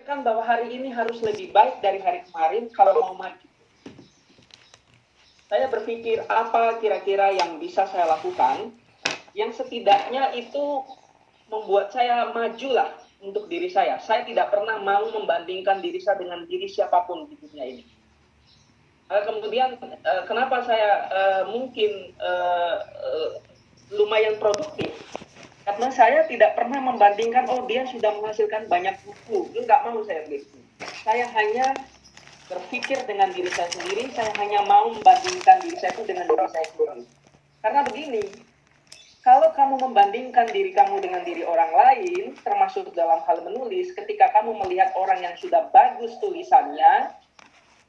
kan bahwa hari ini harus lebih baik dari hari kemarin kalau mau maju. Saya berpikir apa kira-kira yang bisa saya lakukan yang setidaknya itu membuat saya majulah untuk diri saya. Saya tidak pernah mau membandingkan diri saya dengan diri siapapun di dunia ini. Kemudian kenapa saya mungkin lumayan produktif? Karena saya tidak pernah membandingkan, oh dia sudah menghasilkan banyak buku. Enggak mau saya begitu. Saya hanya berpikir dengan diri saya sendiri, saya hanya mau membandingkan diri saya itu dengan diri saya sendiri. Karena begini, kalau kamu membandingkan diri kamu dengan diri orang lain, termasuk dalam hal menulis, ketika kamu melihat orang yang sudah bagus tulisannya,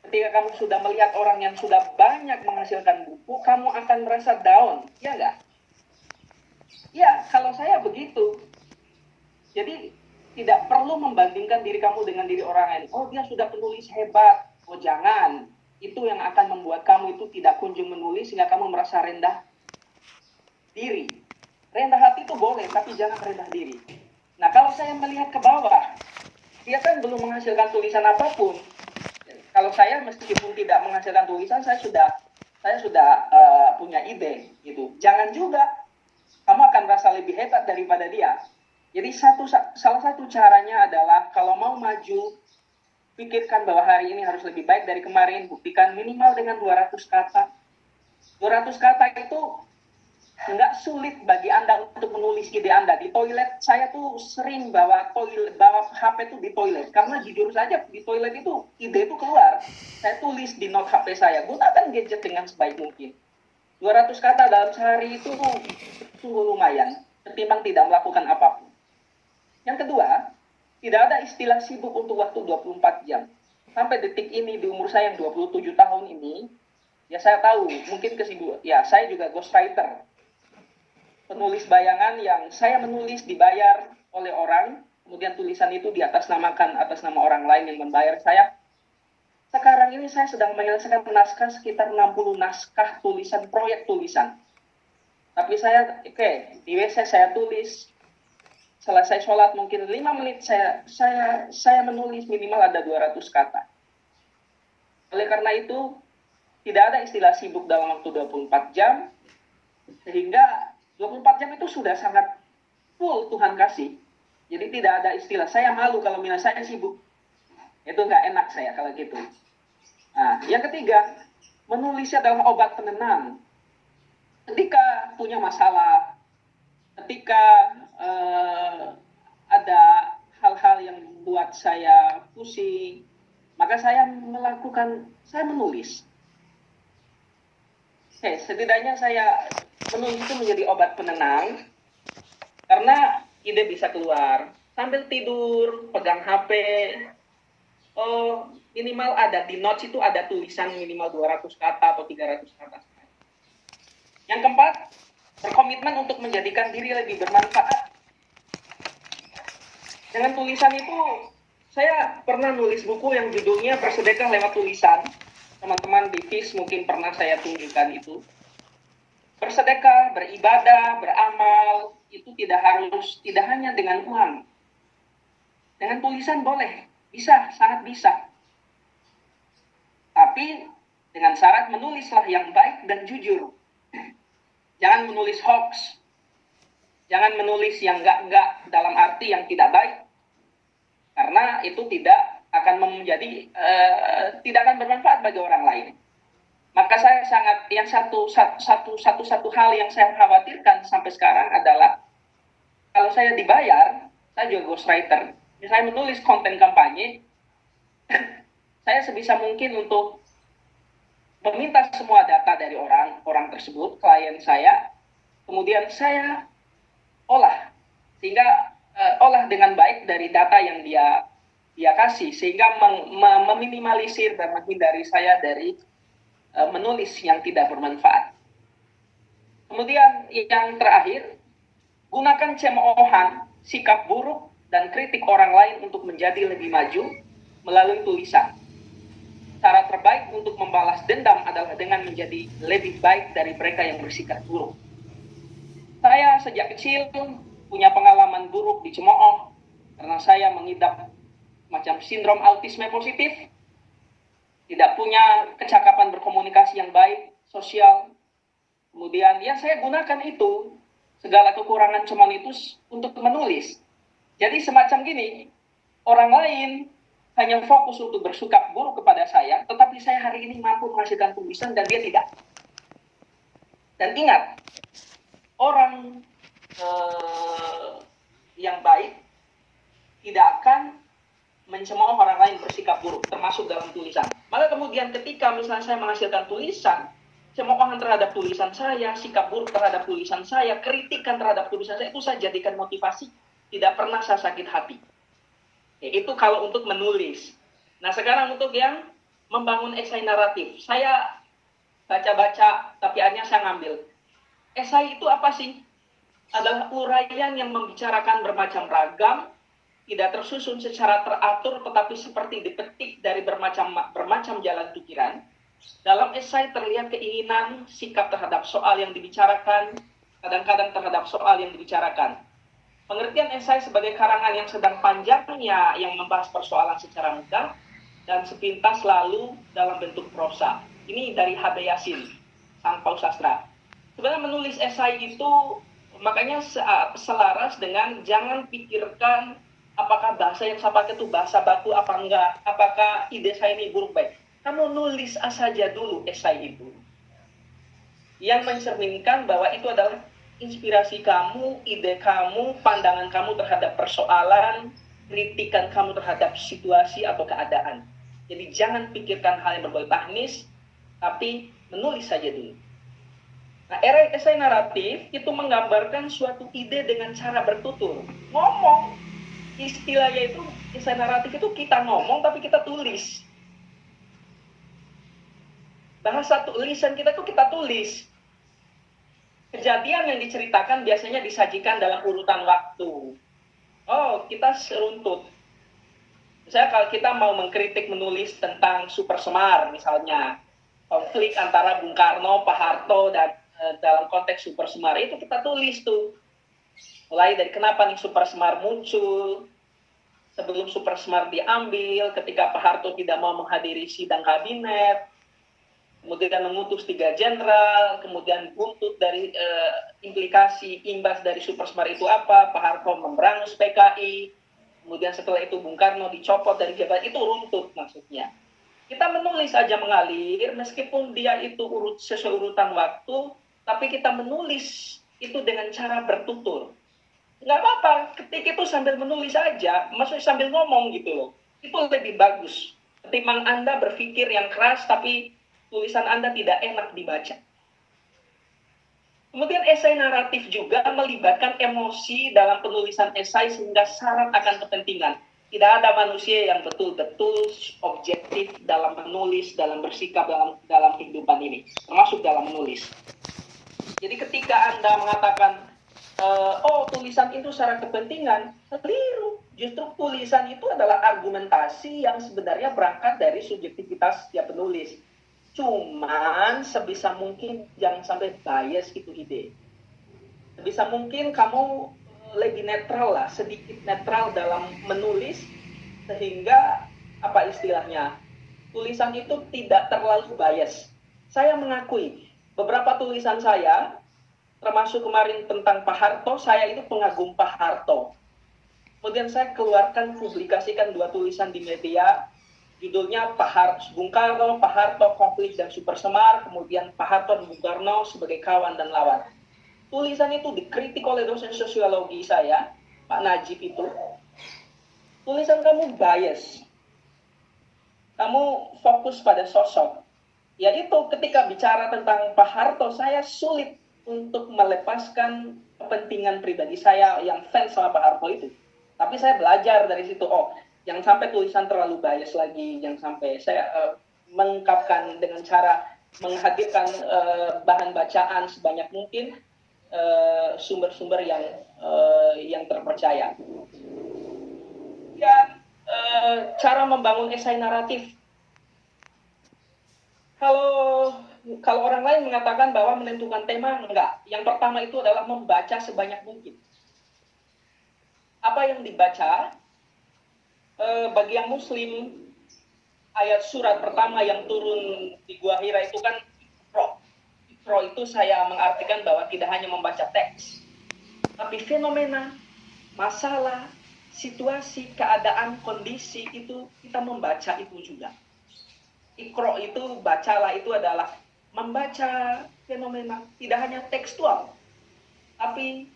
ketika kamu sudah melihat orang yang sudah banyak menghasilkan buku, kamu akan merasa down, ya enggak? Ya, kalau saya begitu. Jadi, tidak perlu membandingkan diri kamu dengan diri orang lain. Oh, dia sudah penulis hebat. Oh, jangan. Itu yang akan membuat kamu itu tidak kunjung menulis sehingga kamu merasa rendah diri. Rendah hati itu boleh, tapi jangan rendah diri. Nah, kalau saya melihat ke bawah, dia kan belum menghasilkan tulisan apapun. Kalau saya meskipun tidak menghasilkan tulisan, saya sudah punya ide gitu. Jangan juga kamu akan merasa lebih hebat daripada dia. Jadi salah satu caranya adalah kalau mau maju, pikirkan bahwa hari ini harus lebih baik dari kemarin. Buktikan minimal dengan 200 kata. 200 kata itu nggak sulit bagi Anda untuk menulis ide Anda. Di toilet, saya tuh sering bawa HP itu di toilet. Karena jujur saja, di toilet itu ide itu keluar. Saya tulis di note HP saya. Gunakan gadget dengan sebaik mungkin. 200 kata dalam sehari itu sungguh lumayan, ketimbang tidak melakukan apapun. Yang kedua, tidak ada istilah sibuk untuk waktu 24 jam. Sampai detik ini, di umur saya yang 27 tahun ini, ya saya tahu, mungkin kesibukan. Ya, saya juga ghostwriter. Penulis bayangan yang saya menulis dibayar oleh orang, kemudian tulisan itu diatasnamakan atas nama orang lain yang membayar saya. Sekarang ini saya sedang menyelesaikan naskah sekitar 60 naskah tulisan, proyek tulisan. Tapi di WC saya tulis, selesai sholat mungkin 5 menit saya menulis minimal ada 200 kata. Oleh karena itu, tidak ada istilah sibuk dalam waktu 24 jam, sehingga 24 jam itu sudah sangat full Tuhan kasih. Jadi tidak ada istilah, saya malu kalau misalnya saya sibuk. Itu nggak enak saya kalau gitu. Nah, yang ketiga, menulis adalah obat penenang. Ketika punya masalah, ketika ada hal-hal yang buat saya pusing, maka saya menulis. Setidaknya saya menulis itu menjadi obat penenang, karena ide bisa keluar. Sambil tidur, pegang HP, minimal ada di notes itu ada tulisan minimal 200 kata atau 300 kata. Yang keempat, berkomitmen untuk menjadikan diri lebih bermanfaat. Dengan tulisan itu, saya pernah nulis buku yang judulnya Bersedekah Lewat Tulisan. Teman-teman di FIS mungkin pernah saya tunjukkan itu. Bersedekah, beribadah, beramal, itu tidak hanya dengan uang. Dengan tulisan boleh. Bisa, sangat bisa. Tapi dengan syarat menulislah yang baik dan jujur. Jangan menulis hoax. Jangan menulis yang enggak dalam arti yang tidak baik. Karena itu tidak akan tidak akan bermanfaat bagi orang lain. Maka saya satu hal yang saya khawatirkan sampai sekarang adalah kalau saya dibayar, saya juga ghostwriter. Saya menulis konten kampanye, saya sebisa mungkin untuk meminta semua data dari orang tersebut, klien saya, kemudian saya olah, sehingga olah dengan baik dari data yang dia kasih, sehingga meminimalisir dan menghindari saya dari menulis yang tidak bermanfaat. Kemudian yang terakhir, gunakan cemoohan, sikap buruk, dan kritik orang lain untuk menjadi lebih maju melalui tulisan. Cara terbaik untuk membalas dendam adalah dengan menjadi lebih baik dari mereka yang bersikap buruk. Saya sejak kecil punya pengalaman buruk di Cemooh karena saya mengidap macam sindrom autisme positif, tidak punya kecakapan berkomunikasi yang baik, sosial. Kemudian ya saya gunakan itu, segala kekurangan cuman itu untuk menulis. Jadi semacam gini, orang lain hanya fokus untuk bersikap buruk kepada saya, tetapi saya hari ini mampu menghasilkan tulisan dan dia tidak. Dan ingat, orang yang baik tidak akan mencemooh orang lain bersikap buruk, termasuk dalam tulisan. Maka kemudian ketika misalnya saya menghasilkan tulisan, cemoohan terhadap tulisan saya, sikap buruk terhadap tulisan saya, kritikan terhadap tulisan saya, itu saya jadikan motivasi. Tidak pernah saya sakit hati. Ya, itu kalau untuk menulis. Nah sekarang untuk yang membangun esai naratif. Saya baca-baca, tapi akhirnya saya ngambil. Esai itu apa sih? Adalah uraian yang membicarakan bermacam ragam, tidak tersusun secara teratur, tetapi seperti dipetik dari bermacam jalan pikiran. Dalam esai terlihat keinginan, sikap terhadap soal yang dibicarakan, kadang-kadang terhadap soal yang dibicarakan. Pengertian esai sebagai karangan yang sedang panjangnya yang membahas persoalan secara mudah dan sepintas lalu dalam bentuk prosa. Ini dari H.B. Yasin, sang pausastra. Sebenarnya menulis esai itu makanya selaras dengan jangan pikirkan apakah bahasa yang saya pakai itu bahasa baku apa enggak, apakah ide saya ini buruk baik. Kamu nulis saja dulu esai itu. Yang mencerminkan bahwa itu adalah inspirasi kamu, ide kamu, pandangan kamu terhadap persoalan, kritikan kamu terhadap situasi atau keadaan. Jadi jangan pikirkan hal yang berbau teknis, tapi menulis saja dulu. Nah, esai naratif itu menggambarkan suatu ide dengan cara bertutur. Ngomong, istilahnya itu, esai naratif itu kita ngomong tapi kita tulis. Bahasa tulisan kita itu kita tulis. Kejadian yang diceritakan biasanya disajikan dalam urutan waktu. Oh, kita seruntut. Misalnya kalau kita mau mengkritik menulis tentang Super Semar misalnya, konflik antara Bung Karno, Pak Harto, dan dalam konteks Super Semar itu kita tulis tuh. Mulai dari kenapa nih Super Semar muncul, sebelum Super Semar diambil, ketika Pak Harto tidak mau menghadiri sidang kabinet, kemudian mengutus 3 jenderal, kemudian buntut dari implikasi imbas dari Super Semar itu apa, Pak Harto memberangus PKI, kemudian setelah itu Bung Karno dicopot dari jabatan, itu runtut maksudnya. Kita menulis aja mengalir, meskipun dia itu sesuai urutan waktu, tapi kita menulis itu dengan cara bertutur. Nggak apa-apa, ketik itu sambil menulis aja, maksudnya sambil ngomong gitu loh. Itu lebih bagus. Ketimbang Anda berpikir yang keras, tapi tulisan Anda tidak enak dibaca. Kemudian esai naratif juga melibatkan emosi dalam penulisan esai sehingga syarat akan kepentingan. Tidak ada manusia yang betul-betul objektif dalam menulis, dalam bersikap dalam kehidupan ini, termasuk dalam menulis. Jadi ketika Anda mengatakan, oh tulisan itu secara kepentingan, keliru. Justru tulisan itu adalah argumentasi yang sebenarnya berangkat dari subjektivitas setiap penulis. Cuman sebisa mungkin jangan sampai bias itu ide. Sebisa mungkin kamu lebih netral lah, sedikit netral dalam menulis, sehingga apa istilahnya, tulisan itu tidak terlalu bias. Saya mengakui beberapa tulisan saya, termasuk kemarin tentang Pak Harto, saya itu pengagum Pak Harto. Kemudian saya keluarkan, publikasikan 2 tulisan di media, judulnya Bung Karno, Pak Harto, Konflik dan Super Semar, kemudian Pak Harto dan Bung Karno sebagai kawan dan lawan. Tulisan itu dikritik oleh dosen sosiologi saya, Pak Najib itu. Tulisan kamu bias. Kamu fokus pada sosok. Ya itu ketika bicara tentang Pak Harto, saya sulit untuk melepaskan kepentingan pribadi saya yang fans sama Pak Harto itu. Tapi saya belajar dari situ, jangan sampai tulisan terlalu bias lagi, jangan sampai saya mengungkapkan dengan cara menghadirkan bahan bacaan sebanyak mungkin, sumber-sumber yang terpercaya. Dan cara membangun esai naratif. Kalau orang lain mengatakan bahwa menentukan tema, enggak. Yang pertama itu adalah membaca sebanyak mungkin. Apa yang dibaca, bagi yang Muslim, ayat surat pertama yang turun di Gua Hira itu kan Iqra. Iqra itu saya mengartikan bahwa tidak hanya membaca teks, tapi fenomena, masalah, situasi, keadaan, kondisi itu kita membaca itu juga. Iqra itu, bacalah itu adalah membaca fenomena, tidak hanya tekstual, tapi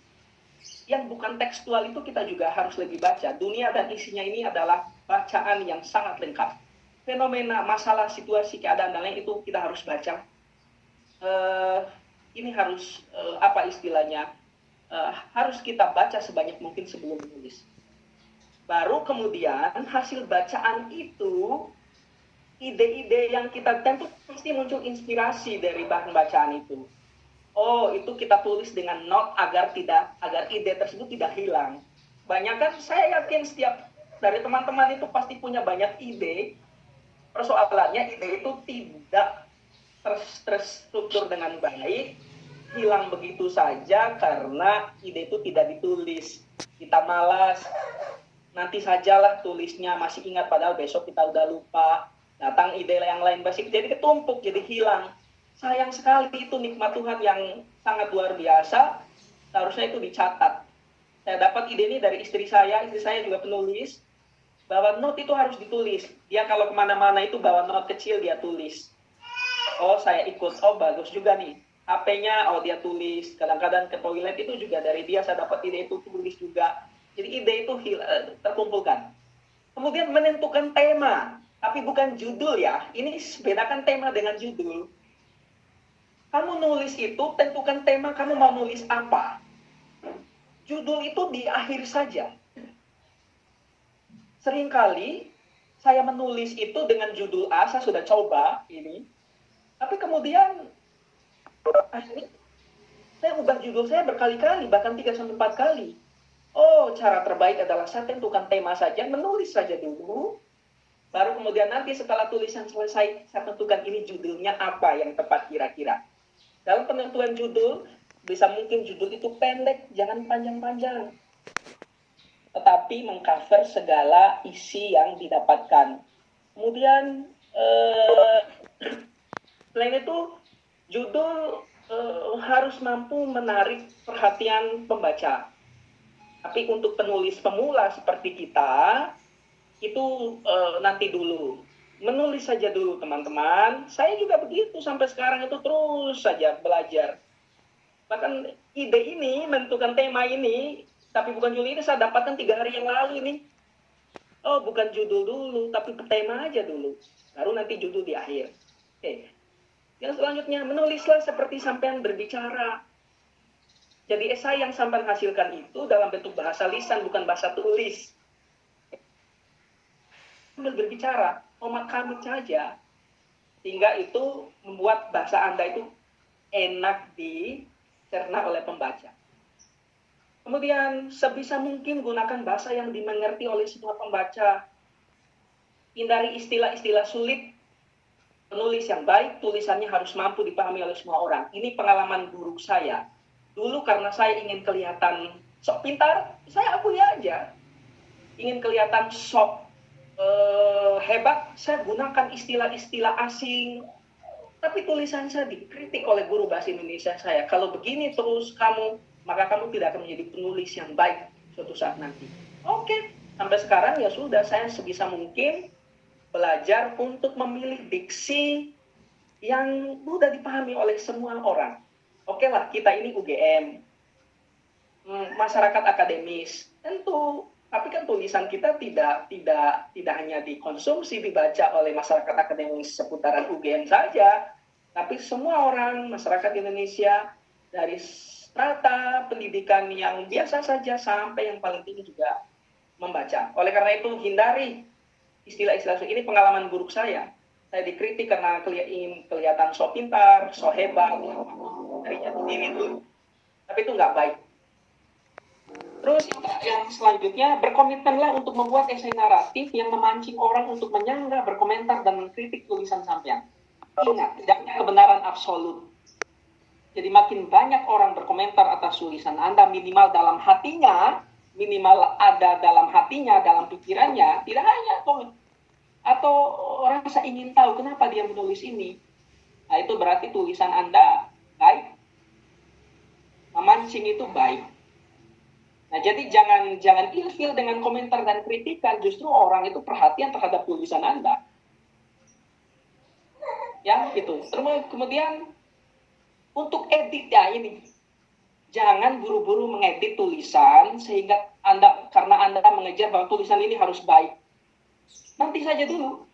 yang bukan tekstual itu kita juga harus lebih baca. Dunia dan isinya ini adalah bacaan yang sangat lengkap. Fenomena, masalah, situasi, keadaan, dan lain itu kita harus baca. Ini harus, apa istilahnya, harus kita baca sebanyak mungkin sebelum menulis. Baru kemudian hasil bacaan itu, ide-ide yang kita tentu pasti muncul inspirasi dari bahan bacaan itu. Oh, itu kita tulis dengan note agar ide tersebut tidak hilang. Banyak kan, saya yakin setiap dari teman-teman itu pasti punya banyak ide. Persoalannya ide itu tidak terstruktur dengan baik, hilang begitu saja karena ide itu tidak ditulis. Kita malas, nanti sajalah tulisnya, masih ingat padahal besok kita udah lupa. Datang ide yang lain basic, jadi ketumpuk, jadi hilang. Sayang sekali, itu nikmat Tuhan yang sangat luar biasa. Seharusnya itu dicatat. Saya dapat ide ini dari istri saya juga penulis, bahwa note itu harus ditulis. Dia kalau kemana-mana itu bawa note kecil, dia tulis. Oh, saya ikut, oh bagus juga nih. HP-nya, oh dia tulis. Kadang-kadang ke toilet itu juga dari dia, saya dapat ide itu, tulis juga. Jadi ide itu terkumpulkan. Kemudian menentukan tema, tapi bukan judul ya. Ini bedakan tema dengan judul. Kamu nulis itu, tentukan tema, kamu mau nulis apa. Judul itu di akhir saja. Seringkali saya menulis itu dengan judul A, saya sudah coba ini. Tapi kemudian, akhirnya saya ubah judul saya berkali-kali, bahkan 3-4 kali. Oh, cara terbaik adalah saya tentukan tema saja, menulis saja dulu. Baru kemudian nanti setelah tulisan selesai, saya tentukan ini judulnya apa yang tepat kira-kira. Dalam penentuan judul, bisa mungkin judul itu pendek, jangan panjang-panjang. Tetapi mengcover segala isi yang didapatkan. Kemudian, selain itu, judul harus mampu menarik perhatian pembaca. Tapi untuk penulis pemula seperti kita, itu nanti dulu. Menulis saja dulu teman-teman. Saya juga begitu sampai sekarang itu terus saja belajar. Bahkan ide ini, menentukan tema ini, tapi bukan judul ini saya dapatkan 3 hari yang lalu ini. Oh, bukan judul dulu, tapi tema aja dulu. Baru nanti judul di akhir. Oke. Yang selanjutnya, menulislah seperti sampean berbicara. Jadi esai yang sampean hasilkan itu dalam bentuk bahasa lisan, bukan bahasa tulis. Sambil berbicara, komat-kamit saja. Sehingga itu membuat bahasa Anda itu enak dicerna oleh pembaca. Kemudian sebisa mungkin gunakan bahasa yang dimengerti oleh semua pembaca. Hindari istilah-istilah sulit. Penulis yang baik, tulisannya harus mampu dipahami oleh semua orang. Ini pengalaman buruk saya. Dulu karena saya ingin kelihatan sok pintar, saya akui aja. Ingin kelihatan sok hebat, saya gunakan istilah-istilah asing. Tapi tulisan saya dikritik oleh guru bahasa Indonesia saya. Kalau begini terus kamu, maka kamu tidak akan menjadi penulis yang baik suatu saat nanti. Oke, sampai sekarang ya sudah, saya sebisa mungkin belajar untuk memilih diksi yang mudah dipahami oleh semua orang. Oke lah, kita ini UGM, masyarakat akademis, tentu. Tapi kan tulisan kita tidak hanya dikonsumsi, dibaca oleh masyarakat akademis seputaran UGM saja, tapi semua orang masyarakat Indonesia dari strata pendidikan yang biasa saja sampai yang paling tinggi juga membaca. Oleh karena itu, hindari istilah-istilah ini. Pengalaman buruk saya. Saya dikritik karena ingin kelihatan so pintar, so hebat, darinya sendiri dulu. Tapi itu nggak baik. Terus yang selanjutnya, berkomitmenlah untuk membuat esai naratif yang memancing orang untuk menyanggah, berkomentar, dan mengkritik tulisan sampean. Ingat, tidak ada kebenaran absolut. Jadi makin banyak orang berkomentar atas tulisan Anda, minimal dalam hatinya, minimal ada dalam hatinya, dalam pikirannya, tidak hanya atau rasa ingin tahu kenapa dia menulis ini. Nah, itu berarti tulisan Anda baik. Memancing itu baik. Nah, jadi jangan ilfil dengan komentar dan kritikan, justru orang itu perhatian terhadap tulisan Anda. Ya, gitu. Terus kemudian untuk edit ya ini. Jangan buru-buru mengedit tulisan sehingga karena Anda mengejar bahwa tulisan ini harus baik. Nanti saja dulu.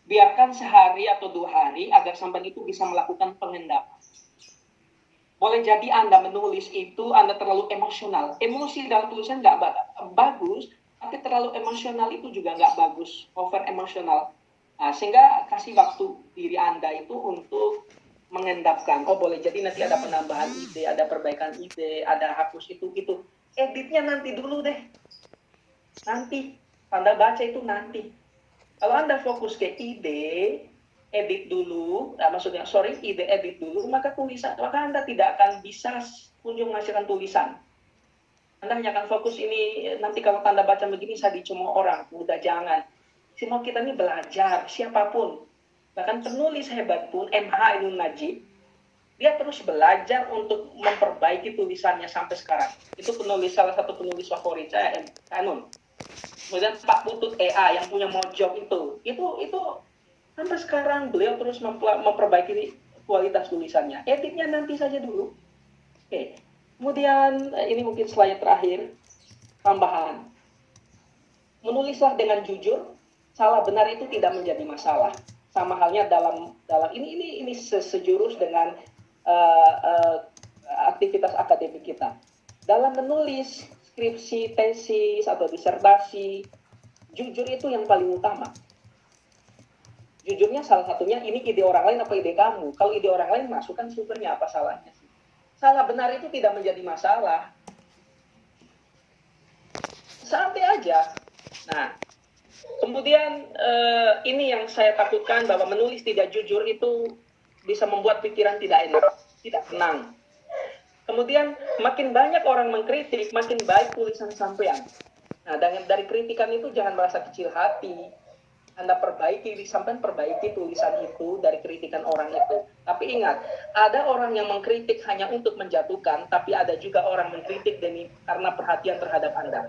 Biarkan sehari atau 2 hari agar sampai itu bisa melakukan pengendapan. Boleh jadi Anda menulis itu, Anda terlalu emosional. Emosi dalam tulisan nggak bagus, tapi terlalu emosional itu juga nggak bagus. Over emosional. Nah, sehingga kasih waktu diri Anda itu untuk mengendapkan. Oh, boleh jadi nanti ada penambahan ide, ada perbaikan ide, ada hapus itu. Editnya nanti dulu deh. Nanti. Anda baca itu nanti. Kalau Anda fokus ke ide, edit dulu, ide edit dulu, maka Anda tidak akan bisa kunjung menghasilkan tulisan. Anda hanya akan fokus ini, nanti kalau Anda baca begini, saya dicemooh orang. Udah jangan. Semua kita ini belajar, siapapun. Bahkan penulis hebat pun, M.H. Ainun Nadjib, dia terus belajar untuk memperbaiki tulisannya sampai sekarang. Itu salah satu penulis favorit saya, Ainun. Kemudian Pak Putut E.A. yang punya Mojok itu sampai sekarang beliau terus memperbaiki kualitas tulisannya. Editnya nanti saja dulu. Oke. Kemudian ini mungkin slide terakhir, tambahan. Menulislah dengan jujur, salah benar itu tidak menjadi masalah. Sama halnya dalam ini sejurus dengan aktivitas akademik kita. Dalam menulis skripsi, tesis atau disertasi, jujur itu yang paling utama. Jujurnya salah satunya ini ide orang lain apa ide kamu. Kalau ide orang lain masukkan sumbernya, apa salahnya sih? Salah benar itu tidak menjadi masalah. Santai aja. Nah, kemudian ini yang saya takutkan, bahwa menulis tidak jujur itu bisa membuat pikiran tidak enak, tidak tenang. Kemudian makin banyak orang mengkritik, makin baik tulisan sampean. Nah, dari kritikan itu jangan merasa kecil hati. Anda sampai perbaiki tulisan itu dari kritikan orang itu. Tapi ingat, ada orang yang mengkritik hanya untuk menjatuhkan, tapi ada juga orang mengkritik karena perhatian terhadap Anda.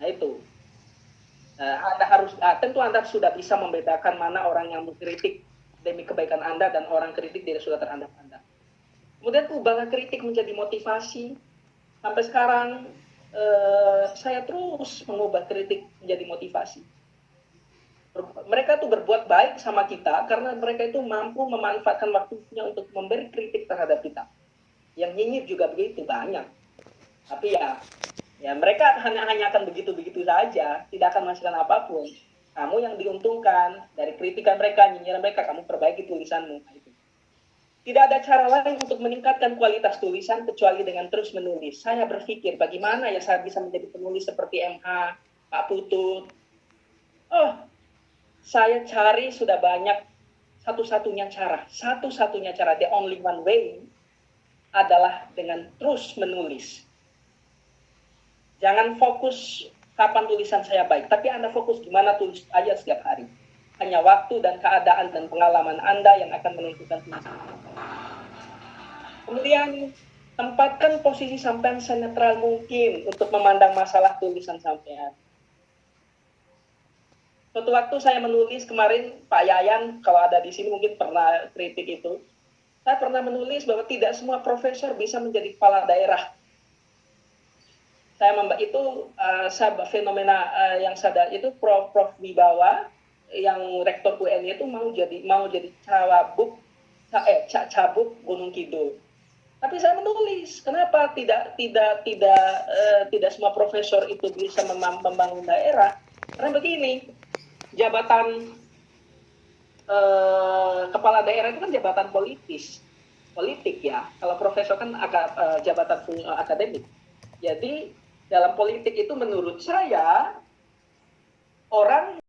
Nah, itu. Tentu Anda sudah bisa membedakan mana orang yang mengkritik demi kebaikan Anda dan orang kritik tidak sudah terhadap Anda. Kemudian ubahlah kritik menjadi motivasi. Sampai sekarang saya terus mengubah kritik menjadi motivasi. Mereka tuh berbuat baik sama kita karena mereka itu mampu memanfaatkan waktunya untuk memberi kritik terhadap kita. Yang nyinyir juga begitu banyak. Tapi ya mereka hanya akan begitu-begitu saja, tidak akan menghasilkan apapun. Kamu yang diuntungkan dari kritikan mereka, nyinyiran mereka, kamu perbaiki tulisanmu. Tidak ada cara lain untuk meningkatkan kualitas tulisan kecuali dengan terus menulis. Saya berpikir bagaimana ya saya bisa menjadi penulis seperti M.H., Pak Putut. Saya cari sudah banyak, satu-satunya cara, the only one way adalah dengan terus menulis. Jangan fokus kapan tulisan saya baik, tapi Anda fokus gimana tulis aja setiap hari. Hanya waktu dan keadaan dan pengalaman Anda yang akan menentukan tulisan. Kemudian, tempatkan posisi sampean senetral mungkin untuk memandang masalah tulisan sampean. Suatu waktu saya menulis kemarin, Pak Yayan, kalau ada di sini mungkin pernah kritik itu. Saya pernah menulis bahwa tidak semua profesor bisa menjadi kepala daerah. Fenomena yang sadar itu Prof. Wibawa yang rektor UNY itu mau jadi cabuk Gunung Kidul. Tapi saya menulis, kenapa tidak semua profesor itu bisa membangun daerah? Karena begini, jabatan kepala daerah itu kan jabatan politik ya. Kalau profesor kan jabatan akademik. Jadi dalam politik itu menurut saya orang